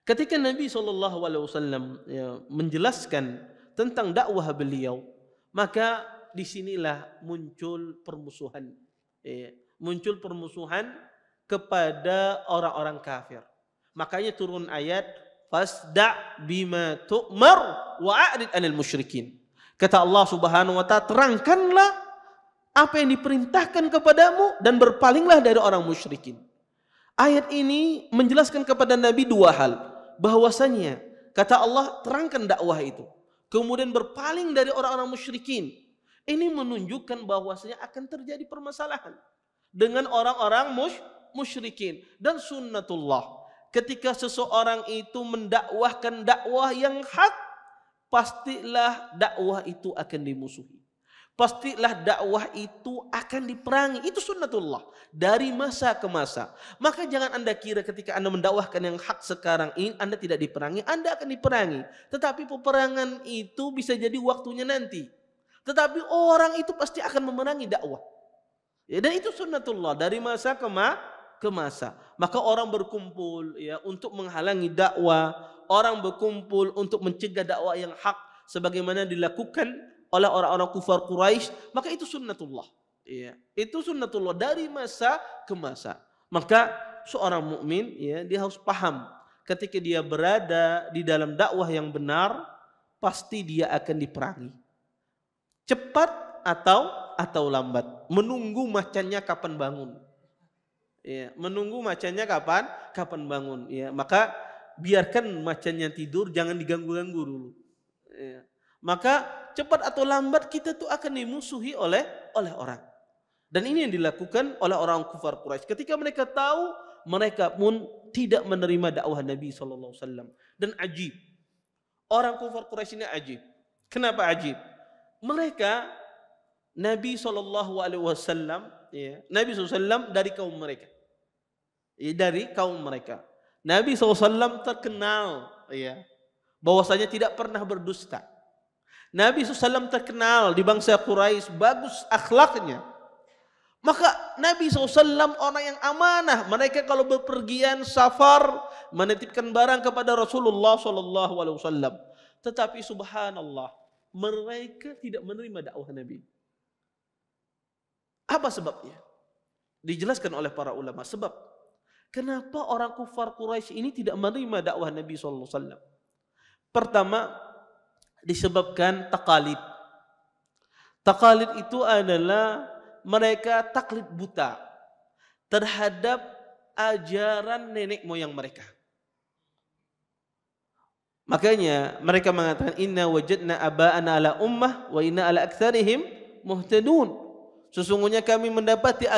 ketika Nabi Shallallahu Alaihi Wasallam menjelaskan tentang dakwah beliau, maka disinilah muncul permusuhan, muncul permusuhan kepada orang-orang kafir. Makanya turun ayat fasda' bima tu'mar wa a'rid 'anil musyrikin. Kata Allah Subhanahu wa taala, terangkanlah apa yang diperintahkan kepadamu dan berpalinglah dari orang musyrikin. Ayat ini menjelaskan kepada Nabi dua hal, bahwasanya kata Allah terangkan dakwah itu, kemudian berpaling dari orang-orang musyrikin. Ini menunjukkan bahwasanya akan terjadi permasalahan dengan orang-orang musyrikin. Dan sunnatullah, ketika seseorang itu mendakwahkan dakwah yang hak, pastilah dakwah itu akan dimusuhi. Pastilah dakwah itu akan diperangi. Itu sunnatullah dari masa ke masa. Maka jangan Anda kira ketika Anda mendakwahkan yang hak sekarang ini Anda tidak diperangi, Anda akan diperangi. Tetapi peperangan itu bisa jadi waktunya nanti. Tetapi orang itu pasti akan memerangi dakwah. Ya, dan itu sunnatullah dari masa ke masa. Maka orang berkumpul, ya, untuk menghalangi dakwah, orang berkumpul untuk mencegah dakwah yang hak sebagaimana dilakukan oleh orang-orang kufar Quraisy, maka itu sunnatullah. Ya, itu sunnatullah dari masa ke masa. Maka seorang mukmin, ya, dia harus paham ketika dia berada di dalam dakwah yang benar, pasti dia akan diperangi. Cepat atau lambat, menunggu macannya kapan bangun. Ya, menunggu macannya kapan bangun. Ya, maka biarkan macannya tidur, jangan diganggu-ganggu dulu. Ya. Maka cepat atau lambat kita tuh akan dimusuhi oleh orang. Dan ini yang dilakukan oleh orang kufar Quraisy. Ketika mereka tahu, mereka pun tidak menerima dakwah Nabi SAW. Dan ajib, orang kufar Quraisy ini ajib. Kenapa ajib? Mereka, Nabi SAW, ya, Nabi SAW dari kaum mereka. Ya, dari kaum mereka. Nabi SAW terkenal, ya, bahwasanya tidak pernah berdusta. Nabi SAW terkenal di bangsa Quraisy bagus akhlaknya. Maka Nabi SAW orang yang amanah. Mereka kalau berpergian safar menitipkan barang kepada Rasulullah SAW. Tetapi subhanallah, mereka tidak menerima dakwah Nabi. Apa sebabnya? Dijelaskan oleh para ulama. Sebab kenapa orang kufar Quraisy ini tidak menerima dakwah Nabi SAW? Pertama, disebabkan taklid. Taklid itu adalah mereka taklid buta terhadap ajaran nenek moyang mereka. Makanya mereka mengatakan inna wajadna aba'ana ala ummah wa inna ala aktsarihim muhtadun. Sesungguhnya kami mendapati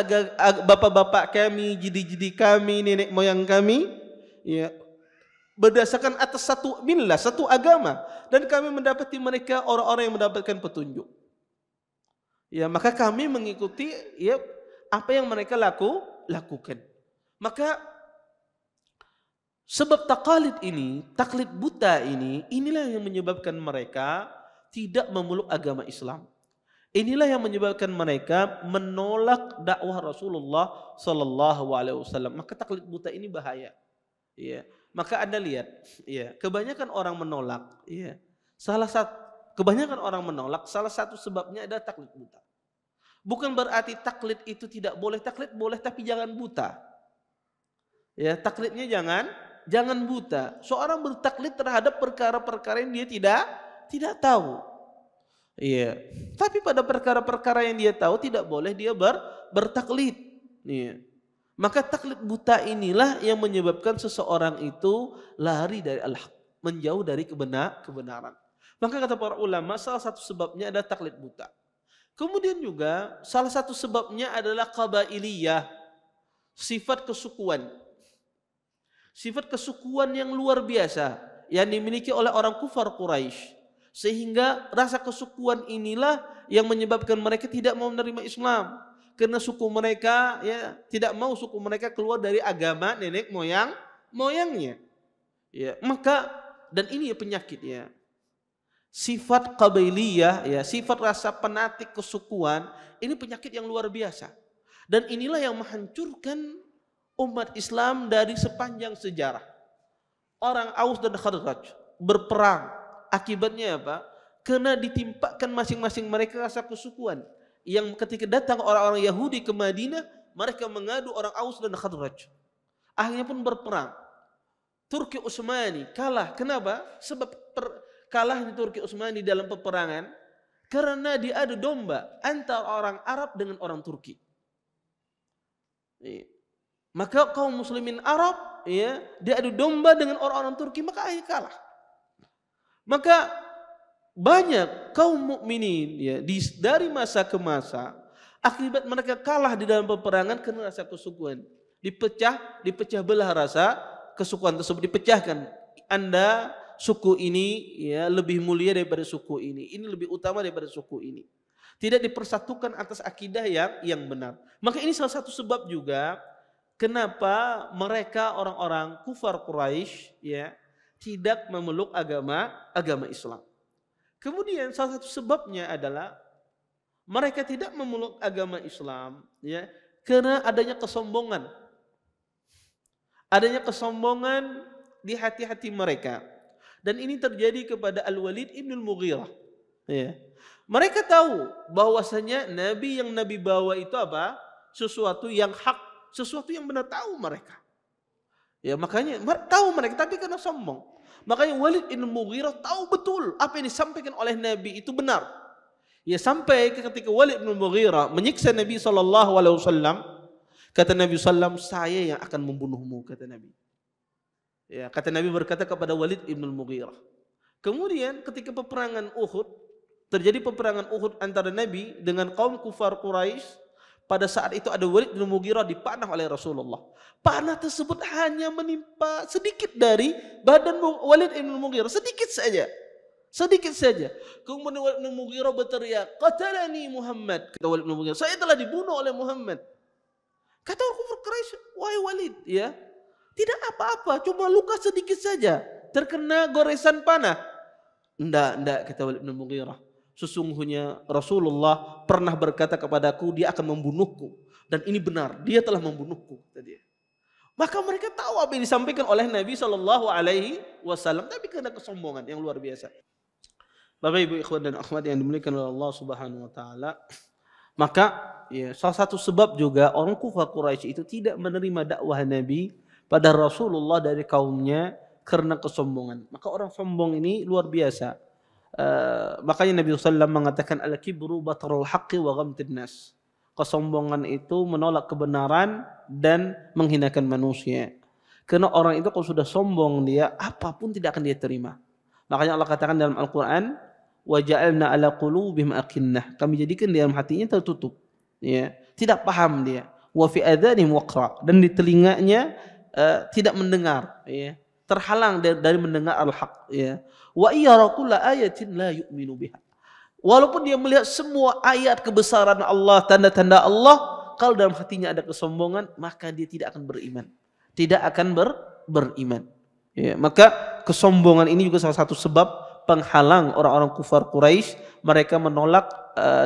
bapak-bapak kami, jidi-jidi kami, nenek moyang kami, ya, berdasarkan atas satu millah, satu agama, dan kami mendapati mereka orang-orang yang mendapatkan petunjuk. Ya, maka kami mengikuti, ya, apa yang mereka lakukan. Maka sebab taklid ini, taklid buta ini, inilah yang menyebabkan mereka tidak memeluk agama Islam. Inilah yang menyebabkan mereka menolak dakwah Rasulullah Sallallahu Alaihi Wasallam. Maka taklid buta ini bahaya. Ya. Maka Anda lihat, ya, kebanyakan orang menolak, ya. Kebanyakan orang menolak, salah satu sebabnya adalah taklid buta. Bukan berarti taklid itu tidak boleh, taklid boleh tapi jangan buta. Ya, taklidnya jangan buta. Seorang bertaklid terhadap perkara-perkara yang dia tidak tahu. Iya. Tapi pada perkara-perkara yang dia tahu tidak boleh dia bertaklid. Iya. Maka taklid buta inilah yang menyebabkan seseorang itu lari dari al-haq, menjauh dari kebenaran. Maka kata para ulama, salah satu sebabnya adalah taklid buta. Kemudian juga salah satu sebabnya adalah qabailiyah, sifat kesukuan. Sifat kesukuan yang luar biasa yang dimiliki oleh orang kufar Quraisy. Sehingga rasa kesukuan inilah yang menyebabkan mereka tidak mau menerima Islam. Karena suku mereka ya tidak mau suku mereka keluar dari agama nenek moyangnya. Ya, maka dan ini ya penyakit ya. Sifat qabailiyah ya, sifat rasa fanatik kesukuan ini penyakit yang luar biasa. Dan inilah yang menghancurkan umat Islam dari sepanjang sejarah. Orang Aus dan Khazraj berperang. Akibatnya apa? Karena ditimpakan masing-masing mereka rasa kesukuan. Yang ketika datang orang-orang Yahudi ke Madinah, mereka mengadu orang Aus dan Khazraj. Akhirnya pun berperang. Turki Utsmani kalah. Kenapa? Sebab kalah di Turki Utsmani dalam peperangan karena diadu domba antara orang Arab dengan orang Turki. Maka kaum muslimin Arab ya diadu domba dengan orang-orang Turki, maka akhirnya kalah. Maka banyak kaum mukminin ya dari masa ke masa akibat mereka kalah di dalam peperangan karena rasa kesukuan. Dipecah belah rasa kesukuan tersebut, dipecahkan. Anda suku ini ya lebih mulia daripada suku ini lebih utama daripada suku ini. Tidak dipersatukan atas akidah yang benar. Maka ini salah satu sebab juga kenapa mereka orang-orang kufar Quraisy ya tidak memeluk agama Islam. Kemudian salah satu sebabnya adalah mereka tidak memeluk agama Islam ya karena adanya kesombongan. Adanya kesombongan di hati-hati mereka. Dan ini terjadi kepada Al-Walid ibn Al-Mughirah. Ya. Mereka tahu bahwasanya Nabi yang Nabi bawa itu apa? Sesuatu yang hak, sesuatu yang benar, tahu mereka. Ya, makanya tahu mereka tapi karena sombong. Makanya Walid ibn Al-Mughirah tahu betul apa yang disampaikan oleh Nabi itu benar. Ya, sampai ketika Walid ibn Al-Mughirah menyiksa Nabi SAW, kata Nabi SAW, saya yang akan membunuhmu, kata Nabi. Ya, kata Nabi berkata kepada Walid ibn Al-Mughirah. Kemudian ketika peperangan Uhud, terjadi peperangan Uhud antara Nabi dengan kaum kufar Quraisy. Pada saat itu ada Walid bin Mughirah dipanah oleh Rasulullah. Panah tersebut hanya menimpa sedikit dari badan Walid bin Mughirah, sedikit saja. Sedikit saja. Kemudian Walid bin Mughirah berteriak, "Qatalani Muhammad." Kata Walid bin Mughirah, "Saya telah dibunuh oleh Muhammad." Kata orang kufar Quraisy, "Wahai Walid, ya, tidak apa-apa, cuma luka sedikit saja, terkena goresan panah." Enggak, kata Walid bin Mughirah. Sesungguhnya Rasulullah pernah berkata kepadaku, dia akan membunuhku. Dan ini benar, dia telah membunuhku, kata dia. Maka mereka tahu apa yang disampaikan oleh Nabi SAW, tapi karena kesombongan yang luar biasa. Bapak ibu ikhwan dan akhwat yang dimuliakan oleh Allah Subhanahu wa taala. Maka ya, salah satu sebab juga orang kufar Quraisy itu tidak menerima dakwah Nabi pada Rasulullah dari kaumnya karena kesombongan. Maka orang sombong ini luar biasa. Makanya Nabi SAW mengatakan al-kibru batarul haqqi wa ghamtun nas. Kesombongan itu menolak kebenaran dan menghinakan manusia. Karena orang itu kalau sudah sombong dia apapun tidak akan dia terima. Makanya Allah katakan dalam Al-Qur'an, wa ja'alna ala qulubihim akinnah. Kami jadikan di dalam hatinya tertutup, ya. Tidak paham dia. Wa fi adhanihim waqra, dan di telinganya tidak mendengar, ya. Terhalang dari mendengar al-haq, ya. Wa iyara kulla ayatin la yu'minu biha. Walaupun dia melihat semua ayat kebesaran Allah, tanda-tanda Allah, kalau dalam hatinya ada kesombongan, maka dia tidak akan beriman. Tidak akan beriman. Ya, maka kesombongan ini juga salah satu sebab penghalang orang-orang kufar Quraisy, mereka menolak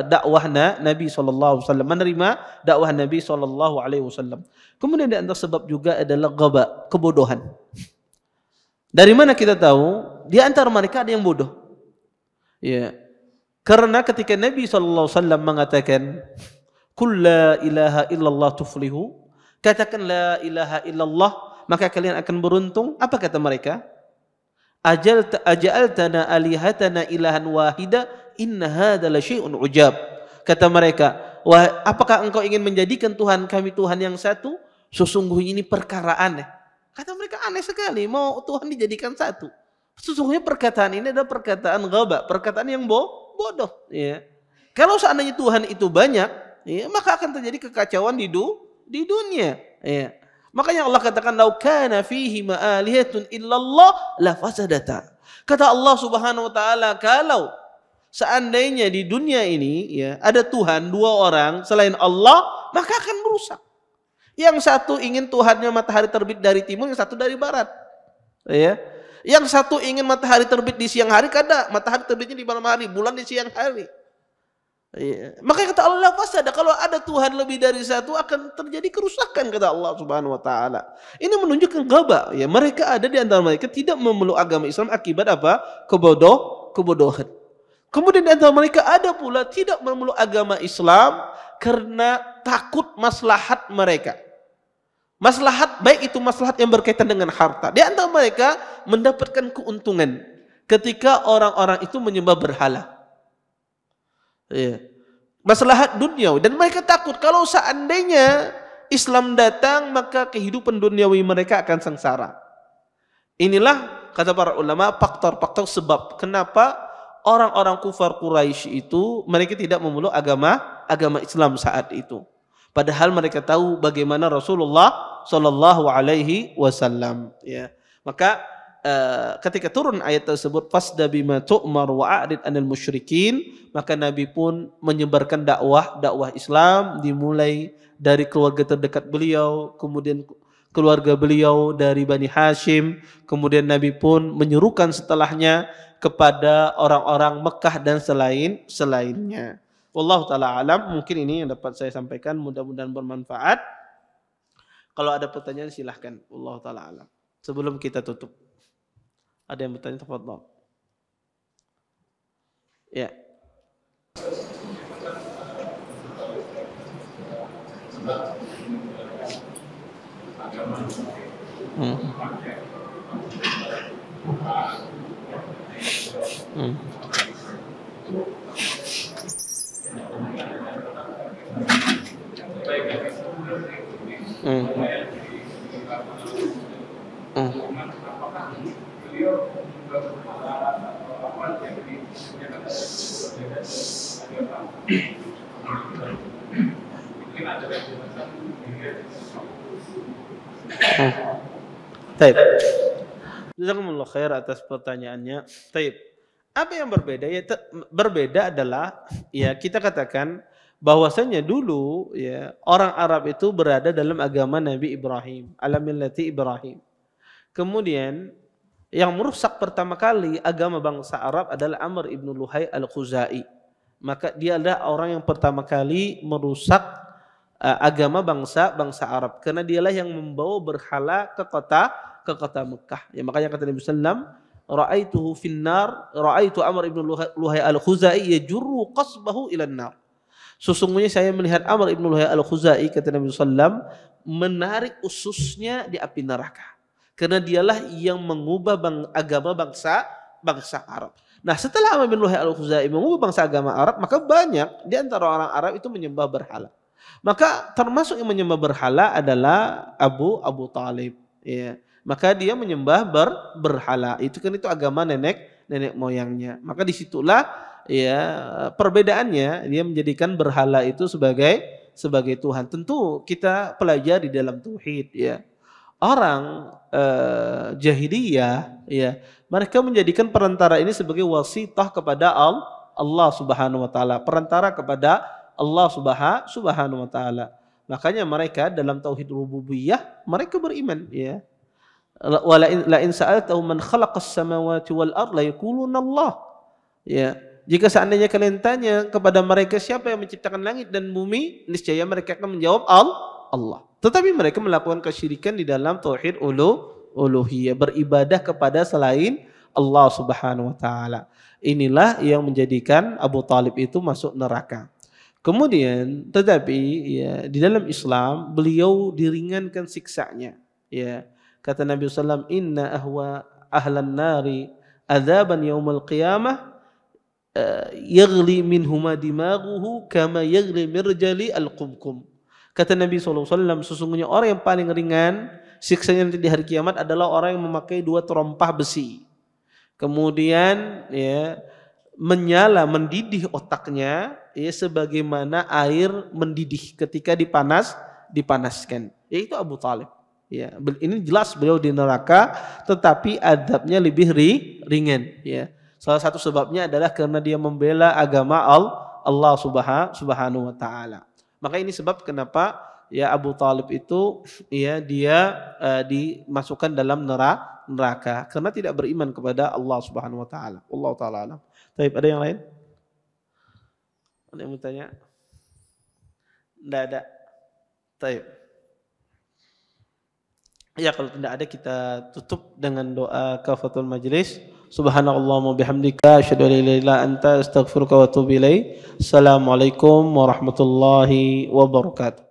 dakwah Nabi SAW, menerima dakwah Nabi SAW. Kemudian di antara sebab juga adalah ghaba, kebodohan. Dari mana kita tahu? Di antara mereka ada yang bodoh. Ya. Karena ketika Nabi SAW mengatakan, "Qul la ilaha illallah tuflihu," katakan la ilaha illallah, maka kalian akan beruntung. Apa kata mereka? Aja'altana alihatana ilahan wahida, inna hadza la syai'un ujab. Kata mereka, "Wah, apakah engkau ingin menjadikan Tuhan kami Tuhan yang satu? Sesungguhnya ini perkara aneh." Kata mereka, aneh sekali mau Tuhan dijadikan satu. Sesungguhnya perkataan ini adalah perkataan ghaba, perkataan yang bodoh. Ya. Kalau seandainya Tuhan itu banyak, ya, maka akan terjadi kekacauan di dunia. Ya. Makanya Allah katakan, "Lau kana fihi ma'alihatun illallah la fasadata." Kata Allah Subhanahu wa taala, kalau seandainya di dunia ini ya ada Tuhan dua orang selain Allah, maka akan merusak. Yang satu ingin Tuhannya matahari terbit dari timur, yang satu dari barat. Ya. Yang satu ingin matahari terbit di siang hari, kada matahari terbitnya di malam hari, bulan di siang hari. Ya. Maka kata Allah, pasti ada, kalau ada Tuhan lebih dari satu akan terjadi kerusakan, kata Allah Subhanahu wa taala. Ini menunjukkan gabah ya, mereka ada di antara mereka tidak memeluk agama Islam akibat apa? Kebodohan. Kemudian di antara mereka ada pula tidak memeluk agama Islam karena takut maslahat mereka. Maslahat, baik itu maslahat yang berkaitan dengan harta. Di antara mereka mendapatkan keuntungan ketika orang-orang itu menyembah berhala. Ya. Maslahat duniawi, dan mereka takut kalau seandainya Islam datang maka kehidupan duniawi mereka akan sengsara. Inilah kata para ulama faktor-faktor sebab kenapa orang-orang kufar Quraisy itu mereka tidak memeluk agama Islam saat itu. Padahal mereka tahu bagaimana Rasulullah Shallallahu Alaihi Wasallam. Ya, maka ketika turun ayat tersebut, fasda bima tu'mar wa a'rid 'anil musyrikin, maka Nabi pun menyebarkan dakwah Islam, dimulai dari keluarga terdekat beliau, kemudian keluarga beliau dari Bani Hashim, kemudian Nabi pun menyerukan setelahnya kepada orang-orang Mekah dan selainnya. Wallahu taala alam, mungkin ini yang dapat saya sampaikan, mudah-mudahan bermanfaat. Kalau ada pertanyaan silahkan. Wallahu taala alam. Sebelum kita tutup, ada yang bertanya, tafadhol. Ya. Taib. Jazakumullah khair atas pertanyaannya. Taib. Apa yang berbeda? Ya, berbeda adalah ya kita katakan bahwasanya dulu ya orang Arab itu berada dalam agama Nabi Ibrahim, ala millati Ibrahim. Kemudian yang merusak pertama kali agama bangsa Arab adalah Amr ibn Luhai al-Khuzai. Maka dia adalah orang yang pertama kali merusak agama bangsa Arab, karena dialah yang membawa berhala ke kota Mekah. Ya, makanya kata Nabi sallam, ra'aituhu finnar, ra'aitu Amr ibn Luhai al-Khuzai yajurru qasbahu ila nar. Sesungguhnya saya melihat Amr ibn Luhai al-Khuzai, kata Nabi sallam, menarik ususnya di api neraka. Karena dialah yang mengubah agama bangsa Arab. Nah, setelah Amr bin Luhai al-Khuzai mengubah bangsa agama Arab, maka banyak di antara orang Arab itu menyembah berhala. Maka termasuk yang menyembah berhala adalah Abu Talib. Ya. Maka dia menyembah berhala. Itu kan itu agama nenek moyangnya. Maka disitulah ya perbedaannya, dia menjadikan berhala itu sebagai Tuhan. Tentu kita pelajari dalam tauhid ya. Orang jahiliyah ya, mereka menjadikan perantara ini sebagai wasithah kepada Allah Subhanahu wa taala, perantara kepada Allah Subhanahu wa taala. Makanya mereka dalam tauhid rububiyah mereka beriman ya. La in sa'altahum man khalaqas samawati wal ard la yaquluna Allah. Ya, jika seandainya kalian tanya kepada mereka siapa yang menciptakan langit dan bumi, niscaya mereka akan menjawab Allah. Tetapi mereka melakukan kesyirikan di dalam tauhid uluhiyah, beribadah kepada selain Allah Subhanahu wa taala. Inilah yang menjadikan Abu Talib itu masuk neraka. Kemudian tetapi ya di dalam Islam beliau diringankan siksanya. Ya, kata Nabi sallallahu alaihi wasallam, inna ahwa ahlan nari adzaban yaumil qiyamah yaghli minhuma dimaghuhu kama yaghli mirjali al-qumqum. Kata Nabi SAW, sesungguhnya orang yang paling ringan siksanya nanti di hari kiamat adalah orang yang memakai dua terompah besi. Kemudian ya menyala, mendidih otaknya ya sebagaimana air mendidih ketika dipanaskan. Yaitu Abu Talib. Ya, ini jelas beliau di neraka, tetapi adabnya lebih ringan. Ya, salah satu sebabnya adalah karena dia membela agama Allah Subhanahu Wa Taala. Maka ini sebab kenapa ya Abu Talib itu ya dia dimasukkan dalam neraka karena tidak beriman kepada Allah Subhanahu Wa Taala. Allah Taala alam. Baik, ada yang lain? Ada yang mau tanya? Tidak ada. Baik. Ya, kalau tidak ada kita tutup dengan doa kafatul majlis. Subhanallahumma bihamdika asyhadu an la ilaha illa anta astaghfiruka wa atubu ilaik. Assalamualaikum warahmatullahi wabarakatuh.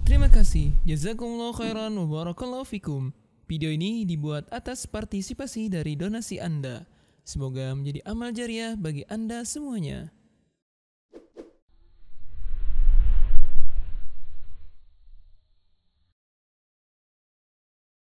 Terima kasih. Jazakumullah khairan wa barakallahu fikum. Video ini dibuat atas partisipasi dari donasi Anda. Semoga menjadi amal jariah bagi Anda semuanya.